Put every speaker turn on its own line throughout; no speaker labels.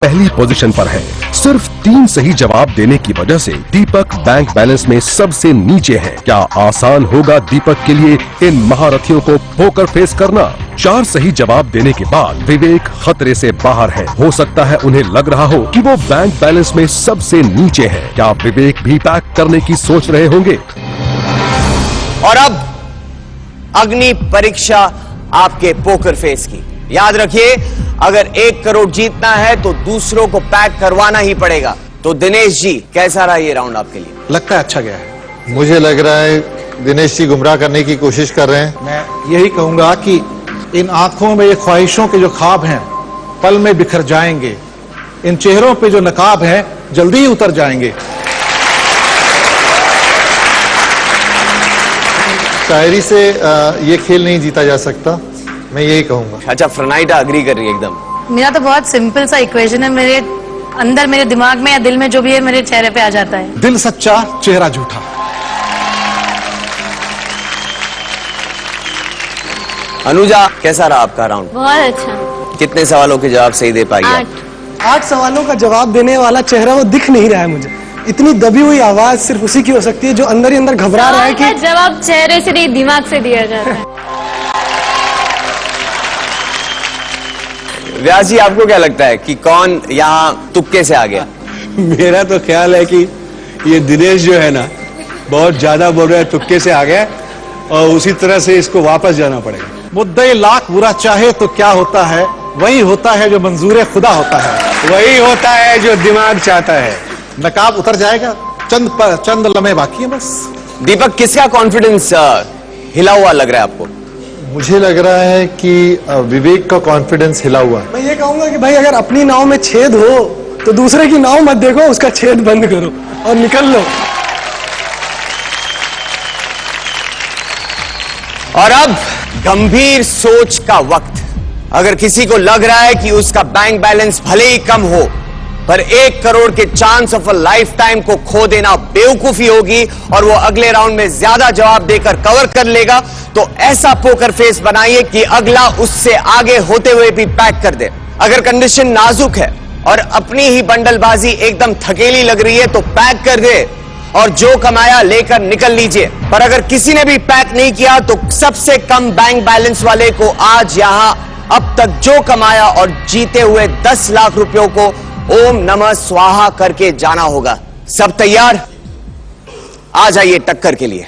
पहली पोजीशन पर है। सिर्फ 3 सही जवाब देने की वजह से दीपक बैंक बैलेंस में सबसे नीचे है। क्या आसान होगा दीपक के लिए इन महारथियों को पोकर फेस करना? 4 सही जवाब देने के बाद विवेक खतरे से बाहर है। हो सकता है उन्हें लग रहा हो कि वो बैंक बैलेंस में सबसे नीचे है। क्या विवेक भी पैक करने की सोच रहे होंगे?
और अब अग्नि परीक्षा आपके पोकर फेस की। याद रखिए, अगर 1 करोड़ जीतना है तो दूसरों को पैक करवाना ही पड़ेगा। तो दिनेश जी, कैसा रहा ये राउंड आपके लिए?
लगता है अच्छा गया है।
मुझे लग रहा है दिनेश जी गुमराह करने की कोशिश कर रहे हैं।
मैं यही कहूंगा कि इन आंखों में ये ख्वाहिशों के जो ख्वाब हैं पल में बिखर जाएंगे। इन चेहरों पे जो नकाब हैं जल्दी ही उतर जाएंगे।
शायरी से ये खेल नहीं जीता जा सकता, मैं यही कहूंगा।
अच्छा, फ्रनाइटा अग्री कर रही है एकदम।
मेरा तो बहुत सिंपल सा इक्वेशन है। मेरे अंदर, मेरे दिमाग में या दिल में जो भी है मेरे चेहरे पे आ जाता है।
दिल सच्चा, चेहरा झूठा।
अनुजा, कैसा रहा आपका राउंड?
बहुत अच्छा।
कितने सवालों के जवाब सही दे पाई?
8
सवालों का जवाब देने वाला चेहरा वो दिख नहीं रहा है मुझे। इतनी दबी हुई आवाज सिर्फ उसी की हो सकती है जो अंदर ही अंदर घबरा रहा है कि
जवाब चेहरे से नहीं दिमाग से दिया जाता है।
व्यास जी, आपको क्या लगता है कि कौन यहाँ तुक्के से आ गया?
मेरा तो ख्याल है कि ये दिनेश जो है ना, बहुत ज्यादा बोल रहा है, तुक्के से आ गया और उसी तरह से इसको वापस जाना पड़ेगा।
मुद्दे लाख बुरा चाहे तो क्या होता है, वही होता है जो मंजूर खुदा होता है।
वही होता है जो दिमाग चाहता है।
नकाब उतर जाएगा, चंद लम्हे बाकी है बस।
दीपक, किसका कॉन्फिडेंस हिला हुआ लग रहा है आपको?
मुझे लग रहा है कि विवेक का कॉन्फिडेंस हिला हुआ है।
मैं ये कहूंगा कि भाई अगर अपनी नाव में छेद हो तो दूसरे की नाव मत देखो, उसका छेद बंद करो और निकल लो।
और अब गंभीर सोच का वक्त। अगर किसी को लग रहा है कि उसका बैंक बैलेंस भले ही कम हो पर 1 करोड़ के chance of a life time को खो देना बेवकूफी होगी और वो अगले राउंड में ज्यादा जवाब देकर कवर कर लेगा, तो ऐसा पोकर फेस बनाइए कि अगला उससे आगे होते हुए भी पैक कर दे। अगर कंडीशन नाजुक है और अपनी ही बंडलबाजी एकदम थकेली लग रही है तो पैक कर दे और जो कमाया लेकर निकल लीजिए। पर अगर किसी ने भी पैक नहीं किया तो सबसे कम बैंक बैलेंस वाले को आज यहां अब तक जो कमाया और जीते हुए 10 लाख रुपयों को ओम नमः स्वाहा करके जाना होगा। सब तैयार? आ जाइए टक्कर के लिए।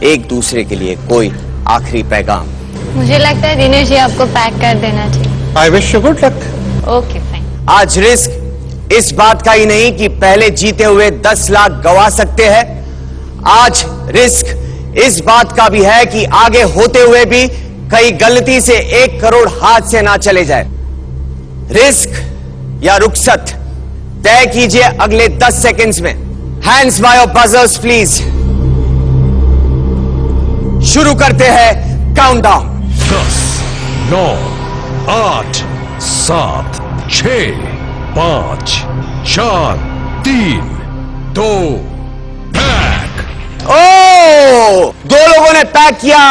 एक दूसरे के लिए कोई आखिरी पैगाम?
मुझे लगता है दिनेश जी आपको पैक कर देना चाहिए।
I wish you good luck.
Okay, fine.
आज रिस्क इस बात का ही नहीं कि पहले जीते हुए 10 लाख गवा सकते हैं, आज रिस्क इस बात का भी है कि आगे होते हुए भी कहीं गलती से 1 करोड़ हाथ से ना चले जाए। रिस्क या रुखसत तय कीजिए अगले 10 सेकंड्स में। Hands by your buzzers please. शुरू करते हैं काउंटडाउन।
10, 9, 8, 7, 6, 5, 4, 3, 2, पैक।
ओ, 2 लोगों ने पैक किया।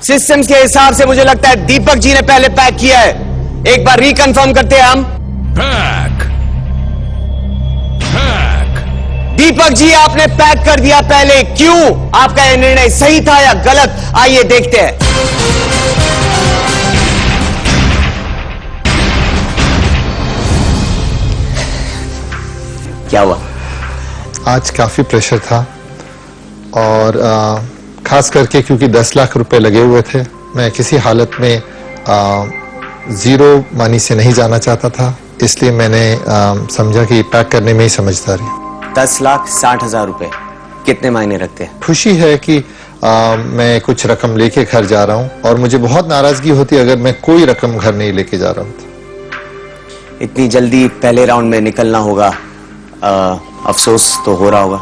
सिस्टम्स के हिसाब से मुझे लगता है दीपक जी ने पहले पैक किया है। एक बार रिकंफर्म करते हैं हम।
Pack, pack.
दीपक जी, आपने पैक कर दिया पहले। क्यों? आपका यह निर्णय सही था या गलत? आइए देखते हैं। क्या हुआ?
आज काफी प्रेशर था और खास करके क्योंकि 10 लाख रुपए लगे हुए थे, मैं किसी हालत में जीरो मनी से नहीं जाना चाहता था, इसलिए मैंने समझा कि पैक करने में ही समझदारी है।
10,60,000 रुपए कितने मायने रखते हैं?
खुशी है कि मैं कुछ रकम लेके घर जा रहा हूँ और मुझे बहुत नाराजगी होती अगर मैं कोई रकम घर नहीं लेके जा रहा हूँ।
इतनी जल्दी पहले राउंड में निकलना होगा, अफसोस तो हो रहा होगा?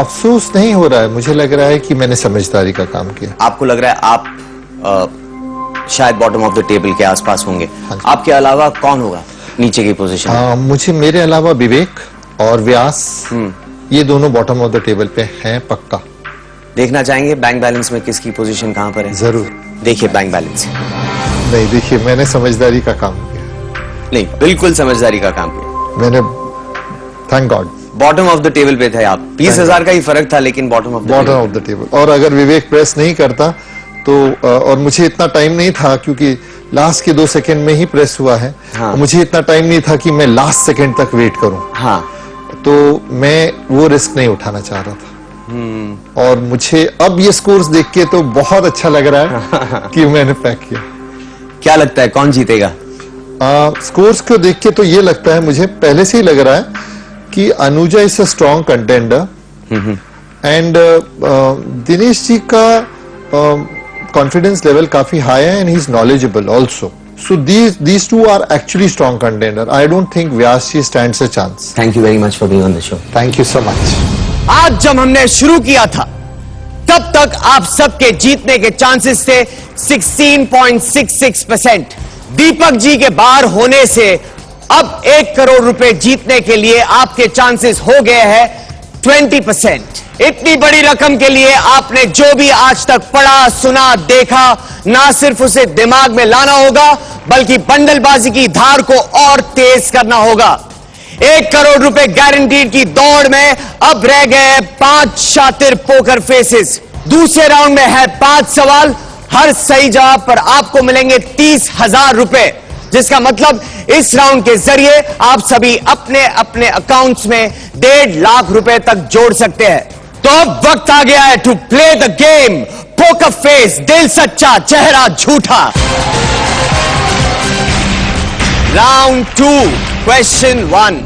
अफसोस नहीं हो रहा है, मुझे लग रहा है कि मैंने समझदारी का काम किया।
आपको लग रहा है आप शायद बॉटम ऑफ द टेबल के आसपास होंगे।
हाँ,
आपके अलावा कौन होगा नीचे की पोजीशन?
मुझे मेरे अलावा विवेक और व्यास, ये दोनों बॉटम ऑफ द टेबल पे हैं पक्का।
देखना चाहेंगे बैंक बैलेंस में किसकी पोजीशन कहां पर है?
जरूर।
देखिए बैंक बैलेंस।
नहीं, देखिए मैंने समझदारी का काम किया।
नहीं, बिल्कुल समझदारी का काम किया
मैंने, thank God.
Bottom of the table पे थे आप। 20,000 का ही फर्क था, लेकिन बॉटम ऑफ
द टेबल। और अगर विवेक प्रेस नहीं करता तो, और मुझे इतना टाइम नहीं था क्योंकि लास्ट के 2 सेकंड में ही प्रेस हुआ है।
हाँ।
मुझे इतना टाइम नहीं था कि मैं लास्ट सेकंड तक वेट करूं।
हाँ।
तो मैं वो रिस्क नहीं उठाना चाह रहा था। और मुझे अब ये स्कोर्स देख के तो बहुत अच्छा लग रहा है कि मैंने पैक किया।
क्या लगता है कौन जीतेगा?
स्कोर्स को देख के तो ये लगता है, मुझे पहले से ही लग रहा है कि Anuja is a strong contender and Dinesh ji का कॉन्फिडेंस लेवल काफी हाई है and he is knowledgeable also. So these two are actually strong contender. I don't think Vyas ji stands a chance.
Thank you very much for being on the show.
Thank you so much.
आज जब हमने शुरू किया था तब तक आप सबके जीतने के चांसेस थे 16.66%। दीपक जी के बाहर होने से अब 1 करोड़ रुपए जीतने के लिए आपके चांसेस हो गए हैं 20%। इतनी बड़ी रकम के लिए आपने जो भी आज तक पढ़ा, सुना, देखा, ना सिर्फ उसे दिमाग में लाना होगा बल्कि बंडलबाजी की धार को और तेज करना होगा। 1 करोड़ रुपए गारंटीड की दौड़ में अब रह गए 5 शातिर पोकर फेसेस। दूसरे राउंड में है 5 सवाल, हर सही जवाब पर आपको मिलेंगे 30,000 रुपए, जिसका मतलब इस राउंड के जरिए आप सभी अपने अपने अकाउंट्स में 1.5 लाख रुपए तक जोड़ सकते हैं। तो अब वक्त आ गया है to play the game poker face, दिल सच्चा चेहरा झूठा। Round 2, question 1।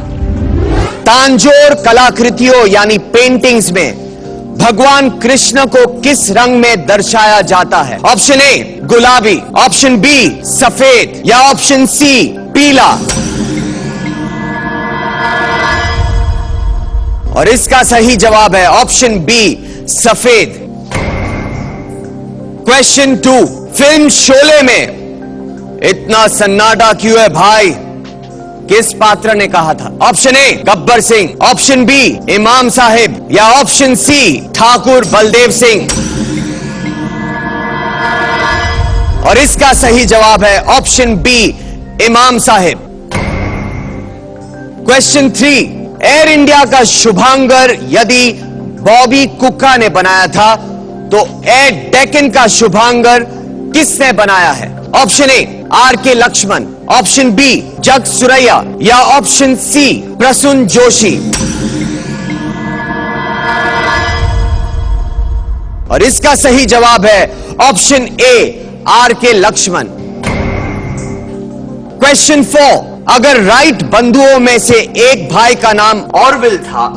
तांजोर कलाकृतियों यानी पेंटिंग्स में भगवान कृष्ण को किस रंग में दर्शाया जाता है? ऑप्शन ए गुलाबी, ऑप्शन बी सफेद या ऑप्शन सी पीला। और इसका सही जवाब है ऑप्शन बी सफेद। क्वेश्चन 2, फिल्म शोले में इतना सन्नाटा क्यों है भाई, किस पात्र ने कहा था? Option A Gabbar Singh, option B Imam Sahib या ऑप्शन सी ठाकुर बलदेव सिंह। और इसका सही जवाब है option B Imam Sahib. Question 3, air India का शुभांगर यदि बॉबी कुक्का ने बनाया था तो एयर डेक्कन का शुभांगर किसने बनाया है? Option A R K. Laxman, option B Jug Suraiya या ऑप्शन सी प्रसून जोशी। और इसका सही जवाब है option A R K. Laxman. Question 4, अगर राइट बंधुओं में से एक भाई का नाम ऑरविल था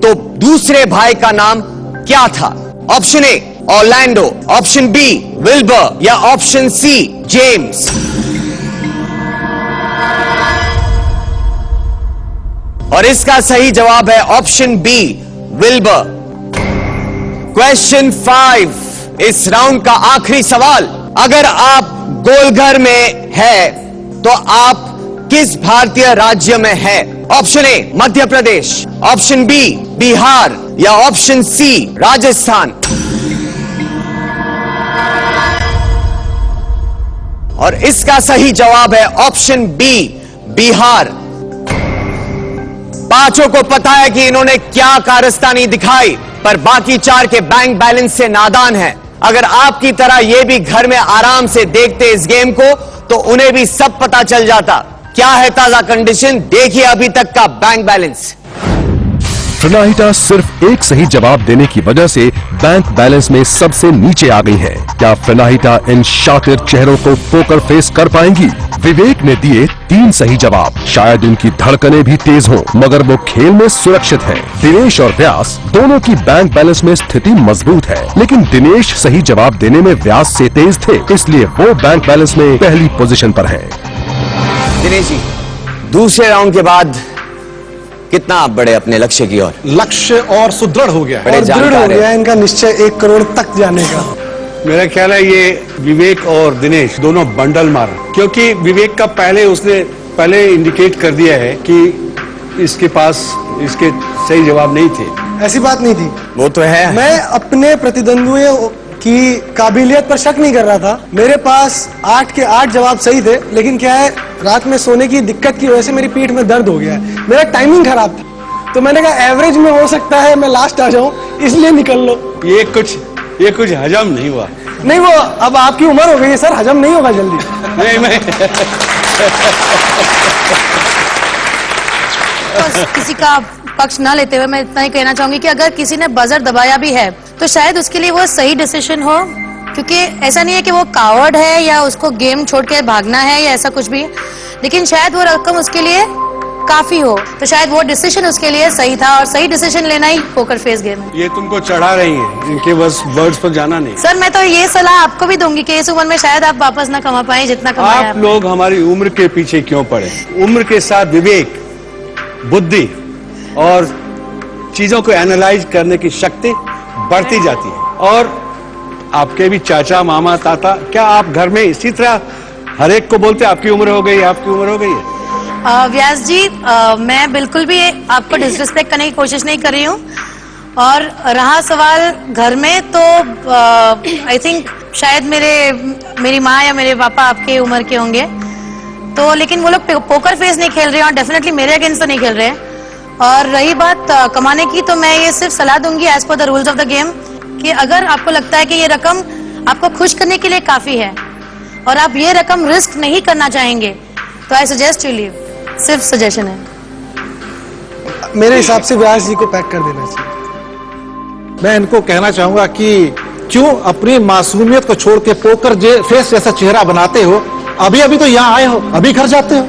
तो दूसरे भाई का नाम क्या था? Option A Orlando, option B Wilbur या ऑप्शन सी जेम्स। और इसका सही जवाब है ऑप्शन बी विल्बर। क्वेश्चन 5, इस राउंड का आखिरी सवाल, अगर आप गोलघर में है तो आप किस भारतीय राज्य में है? Option A Madhya Pradesh, option B Bihar या ऑप्शन सी राजस्थान। और इसका सही जवाब है ऑप्शन बी बिहार। पांचों को पता है कि इन्होंने क्या कारस्तानी दिखाई, पर बाकी 4 के बैंक बैलेंस से नादान है। अगर आपकी तरह ये भी घर में आराम से देखते इस गेम को तो उन्हें भी सब पता चल जाता। क्या है ताजा कंडीशन, देखिए अभी तक का बैंक बैलेंस।
प्रणहिता सिर्फ एक सही जवाब देने की वजह से बैंक बैलेंस में सबसे नीचे आ गई है। क्या प्रणहिता इन शातिर चेहरों को पोकर फेस कर पाएंगी? विवेक ने दिए 3 सही जवाब, शायद उनकी धड़कनें भी तेज हों, मगर वो खेल में सुरक्षित हैं। दिनेश और व्यास दोनों की बैंक बैलेंस में स्थिति मजबूत है, लेकिन दिनेश सही जवाब देने में व्यास से तेज थे, इसलिए वो बैंक बैलेंस में पहली पोजीशन पर है।
दिनेश जी, दूसरे राउंड के बाद कितना आप बढ़े अपने लक्ष्य की ओर?
लक्ष्य और सुदृढ़ हो गया है।
बड़े
और दृढ़ हो
जानकार
गया
हैं।
है इनका निश्चय 1 करोड़ तक जाने का।
मेरा ख्याल है ये विवेक और दिनेश दोनों बंडल मार, क्योंकि विवेक का पहले उसने इंडिकेट कर दिया है कि इसके पास इसके सही जवाब नहीं थे।
ऐसी बात नहीं थी।
वो तो है।
मैं अपने प्रतिद्वंदियों की काबिलियत पर शक नहीं कर रहा था। मेरे पास 8 के 8 जवाब सही थे, लेकिन क्या है, रात में सोने की दिक्कत की वजह से मेरी पीठ में दर्द हो गया है। मेरा टाइमिंग खराब था, तो मैंने कहा एवरेज में हो सकता है मैं लास्ट आ जाऊं, इसलिए निकल लो।
ये कुछ हजम नहीं हुआ।
नहीं, वो अब आपकी उम्र हो गई है सर, हजम नहीं होगा जल्दी।
नहीं, मैं
किसी का पक्ष ना लेते हुए मैं इतना ही कहना चाहूंगी कि अगर किसी ने बजर दबाया भी है तो शायद उसके लिए वो सही डिसीजन हो, क्योंकि ऐसा नहीं है कि वो कावर्ड है या उसको गेम छोड़ के भागना है या ऐसा कुछ भी, लेकिन शायद वो रकम उसके लिए काफी हो, तो शायद वो डिसीजन उसके लिए सही था, और सही डिसीजन लेना ही पोकर फेस गेम है।
ये तुमको चढ़ा रही हैं, इनके बस वर्ड्स पर जाना नहीं।
सर मैं तो ये सलाह आपको भी दूंगी कि इस उम्र में शायद आप वापस ना कमा पाए जितना कमाया
आप लोग हमारी उम्र के पीछे क्यों पड़े? उम्र के साथ विवेक, बुद्धि और चीजों को एनालाइज करने की शक्ति बढ़ती जाती है। और आपके भी चाचा, मामा, ताता, क्या आप घर में इसी तरह हर एक को बोलते आपकी उम्र हो गई, आपकी उम्र हो गई है?
व्यास जी, मैं बिल्कुल भी आपको डिसरिस्पेक्ट करने की कोशिश नहीं कर रही हूँ, और रहा सवाल घर में, तो आई थिंक शायद मेरी माँ या मेरे पापा आपके उम्र के होंगे, तो लेकिन वो लोग पोकर फेस नहीं खेल रहे हैं और डेफिनेटली मेरे अगेंस्ट तो नहीं खेल रहे हैं। और रही बात कमाने की, तो मैं ये सिर्फ सलाह दूंगी as per the rules of the game कि अगर आपको लगता है कि ये रकम आपको खुश करने के लिए काफी है और आप ये रकम रिस्क नहीं करना चाहेंगे, तो आई सजेस्ट यू लीव। सिर्फ सजेशन है।
मेरे हिसाब से व्यास जी को पैक कर देना चाहिए।
मैं इनको कहना चाहूंगा कि क्यों अपनी मासूमियत को छोड़ के पोकर फेस जैसा चेहरा बनाते हो? अभी अभी तो यहां आए हो, अभी घर जाते हो।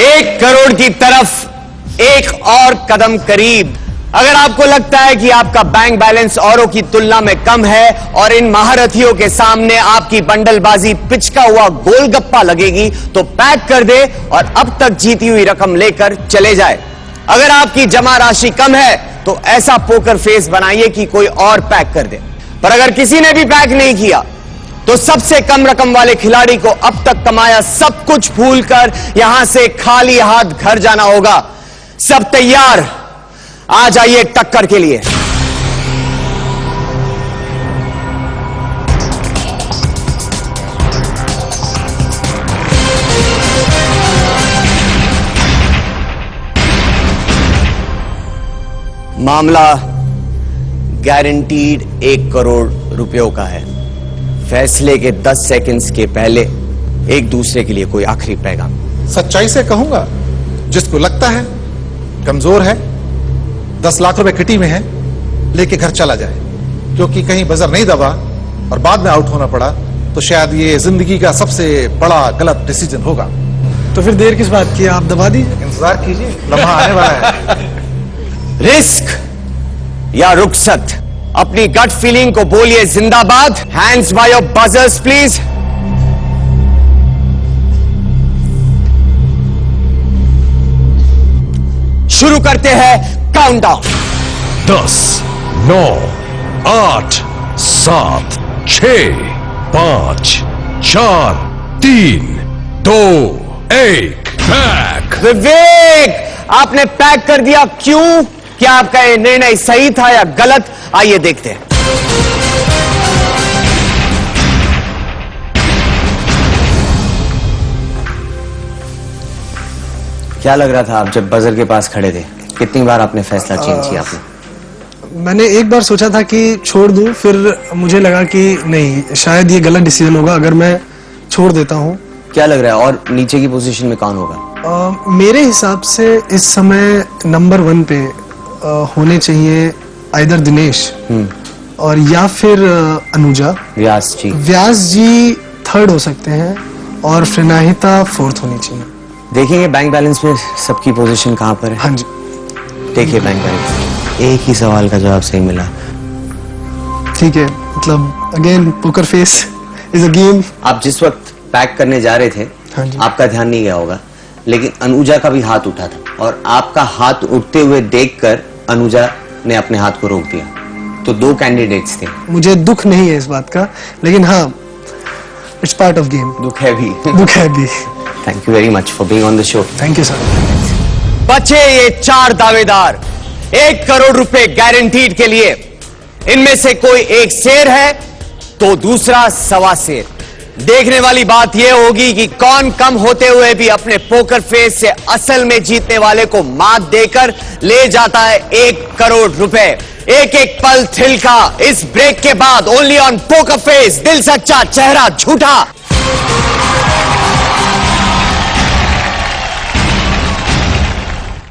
1 करोड़ की तरफ एक और कदम करीब। अगर आपको लगता है कि आपका बैंक बैलेंस औरों की तुलना में कम है और इन महारथियों के सामने आपकी बंडलबाजी पिचका हुआ गोलगप्पा लगेगी, तो पैक कर दे और अब तक जीती हुई रकम लेकर चले जाए। अगर आपकी जमा राशि कम है तो ऐसा पोकर फेस बनाइए कि कोई और पैक कर दे। पर अगर किसी ने भी पैक नहीं किया तो सबसे कम रकम वाले खिलाड़ी को अब तक कमाया सब कुछ भूलकर यहां से खाली हाथ घर जाना होगा। सब तैयार? आ जाइए टक्कर के लिए। मामला गारंटीड 1 करोड़ रुपयों का है। फैसले के 10 सेकंड्स के पहले एक दूसरे के लिए कोई आखिरी पैगाम।
सच्चाई से कहूंगा, जिसको लगता है कमजोर है, 10 लाख रुपए किटी में है, लेके घर चला जाए, क्योंकि कहीं बजर नहीं दबा और बाद में आउट होना पड़ा तो शायद ये जिंदगी का सबसे बड़ा गलत डिसीजन होगा।
तो फिर देर किस बात की, आप दबा दी।
इंतजार कीजिए, लम्हा आने वाला है।
रिस्क या रुखसत? अपनी गट फीलिंग को बोलिए जिंदाबाद। Hands by your buzzers please. शुरू करते हैं काउंटडाउन।
10, 9, 8, 7, 6, 5, 4, 3, 2, 1, पैक।
विवेक, आपने पैक कर दिया, क्यों? क्या आपका ये निर्णय सही था या गलत? आइए देखते हैं। क्या लग रहा था आप जब बजर के पास खड़े थे? कितनी बार आपने फैसला चेंज किया आपने?
मैंने एक बार सोचा था कि छोड़ दूं, फिर मुझे लगा कि नहीं, शायद ये गलत डिसीजन होगा अगर मैं छोड़ देता हूं।
क्या लग रहा है और नीचे की पोजीशन में कौन होगा?
मेरे हिसाब से इस समय नंबर 1 पे होने चाहिए आइदर दिनेश और या फिर अनुजा।
व्यास जी।
व्यास जी 3rd हो सकते हैं और फ्रेनाहिता 4th होनी चाहिए।
देखेंगे बैंक बैलेंस में सबकी पोजीशन कहां पर है।
हाँ जी,
देखिए बैंक बैलेंस। एक ही सवाल का जवाब सही मिला।
ठीक है। मतलब again poker face is a game.
आप जिस वक्त पैक करने जा रहे थे,
हाँ जी,
आपका ध्यान नहीं गया होगा, लेकिन अनुजा का भी हाथ उठा था और आपका हाथ उठते हुए देखकर अनुजा ने अपने हाथ को रोक दिया। तो 2 कैंडिडेट्स थे।
मुझे दुख नहीं है इस बात का, लेकिन हाँ, इट्स पार्ट ऑफ गेम।
दुख है भी।
दुख है भी।
Thank you very much for being on the show.
Thank you sir.
बचे ये 4 दावेदार 1 करोड़ रुपए गारंटीड के लिए। इनमें से कोई एक शेर है तो दूसरा सवा शेर। देखने वाली बात यह होगी कि कौन कम होते हुए भी अपने पोकर फेस से असल में जीतने वाले को मात देकर ले जाता है 1 करोड़ रुपए। एक एक पल थ्रिल का इस ब्रेक के बाद ओनली ऑन पोकर फेस, दिल सच्चा चेहरा झूठा।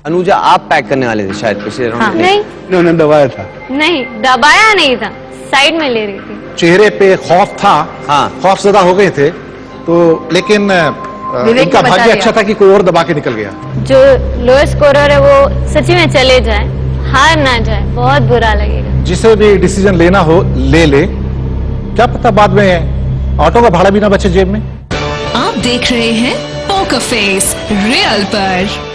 अनुजा आप पैक करने वाले थे शायद पिछले राउंड
हाँ,
में।
नहीं
इन्होंने दबाया था।
नहीं दबाया नहीं था, साइड में ले रही थी।
चेहरे पे खौफ था,
हाँ।
खौफ ज्यादा हो गए थे तो, लेकिन
विवेक
इनका
ने बचा
भाग्य
लिया।
अच्छा था कि कोई और दबा के निकल गया।
जो लोएस्ट स्कोरर है वो सच्ची में चले जाए, हार ना जाए, बहुत बुरा लगेगा।
जिसे भी डिसीजन लेना हो ले ले, क्या पता बाद में ऑटो का भाड़ा भी ना बचे जेब में।
आप देख रहे हैं पोकर फेस रियल पर।